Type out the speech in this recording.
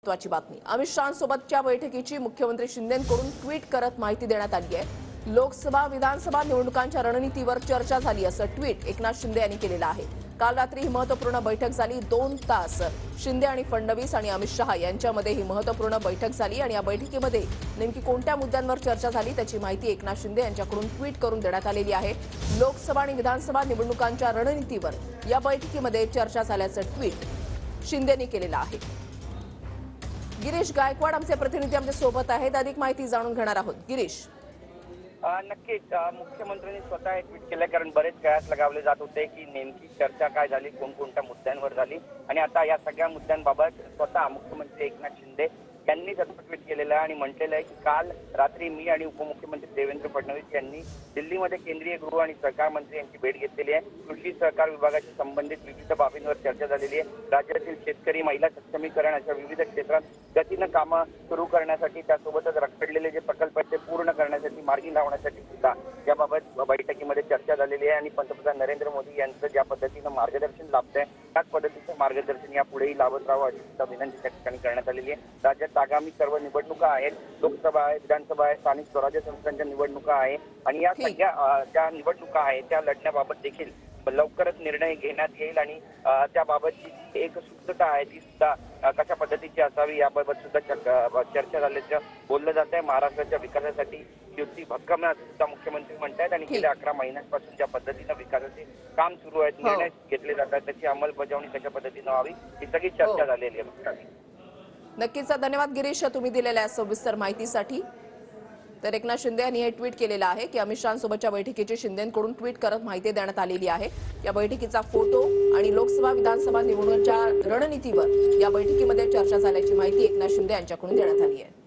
महत्त्वाची बातमी अमित शहांसोबतच्या बैठकीची मुख्यमंत्री शिंदेंकडून ट्विट करत माहिती देण्यात आली आहे। लोकसभा विधानसभा निवडणुकांच्या रणनीतीवर चर्चा झाली असं ट्विट एकनाथ शिंदे यांनी केलेलं आहे। काल रात्री ही महत्त्वपूर्ण बैठक झाली। 2 तास शिंदे आणि फडणवीस आणि अमित शहा यांच्यामध्ये ही महत्त्वपूर्ण बैठक झाली आणि या बैठकीमध्ये नेमकी कोणत्या मुद्द्यांवर चर्चा झाली त्याची माहिती एकनाथ शिंदे यांच्याकडून ट्विट करून देण्यात आलेली आहे। लोकसभा आणि विधानसभा निवडणुकांच्या रणनीतीवर या बैठकीमध्ये चर्चा झाल्याचं ट्विट शिंदेंनी केलेलं आहे। गिरीश गायकवाड आमचे प्रतिनिधी आमच्या सोबत आहेत, अधिक माहिती जाणून घेणार आहोत। गिरीश, नक्कीच मुख्यमंत्र्यांनी स्वतः ट्विट केलं, कारण बरेच कयास लगावले जात होते की नेमकी चर्चा काय झाली, कोणकोणत्या मुद्द्यांवर झाली आणि आता या सगळ्या मुद्द्यांबाबत स्वतः मुख्यमंत्री एकनाथ शिंदे यांनी ट्विट केलेलं आहे आणि म्हटलेलं आहे की काल रात्री मी आणि उपमुख्यमंत्री देवेंद्र फडणवीस यांनी दिल्लीमध्ये केंद्रीय गृह आणि सहकार मंत्री यांची भेट घेतलेली आहे। कृषी सहकार विभागाशी संबंधित विविध बाबींवर चर्चा झालेली आहे। राज्यातील शेतकरी महिला सक्षमीकरण अशा विविध क्षेत्रात गतीनं कामं सुरू करण्यासाठी, त्यासोबतच रखडलेले जे प्रकल्प आहेत ते पूर्ण करण्यासाठी, मार्गी लावण्यासाठी सुद्धा याबाबत बैठकीमध्ये चर्चा झालेली आहे आणि पंतप्रधान नरेंद्र मोदी यांचं ज्या पद्धतीनं मार्गदर्शन लाभतंय त्याच पद्धतीचं मार्गदर्शन यापुढेही लाभत राहावं अशी सुद्धा विनंती त्या ठिकाणी करण्यात आलेली आहे। राज्यात आगामी सर्व निवडणुका आहेत, लोकसभा आहे, विधानसभा आहे, स्थानिक स्वराज्य संस्थांच्या निवडणुका आहे आणि या सगळ्या ज्या निवडणुका आहेत त्या लढण्याबाबत देखील लवकरच निर्णय घेण्यात येईल आणि त्याबाबतची एक सुस्तता आहे ती सुद्धा कशा पद्धतीची असावी याबाबत सुद्धा चर्चा झाल्याचं बोललं जात आहे। महाराष्ट्राच्या विकासासाठी युती भक्कम आहे सुद्धा मुख्यमंत्री म्हणतात आणि गेल्या 11 महिन्यांपासून ज्या पद्धतीनं विकासाचे काम सुरू आहेत, निर्णय घेतले जातात, त्याची अंमलबजावणी कशा पद्धतीनं व्हावी ही सगळी चर्चा झालेली आहे। नक्कीच धन्यवाद गिरीश, तुम्ही दिलेल्या सविस्तर माहितीसाठी। तर एकनाथ शिंदे यांनी हे ट्विट केलेलं आहे की अमित शहांसोबतच्या बैठकीची शिंदेंकडून ट्विट करत माहिती देण्यात आलेली आहे। या बैठकीचा फोटो आणि लोकसभा विधानसभा निवडणुकीच्या रणनीतीवर या बैठकीमध्ये चर्चा झाल्याची माहिती एकनाथ शिंदे यांच्याकडून देण्यात आली आहे।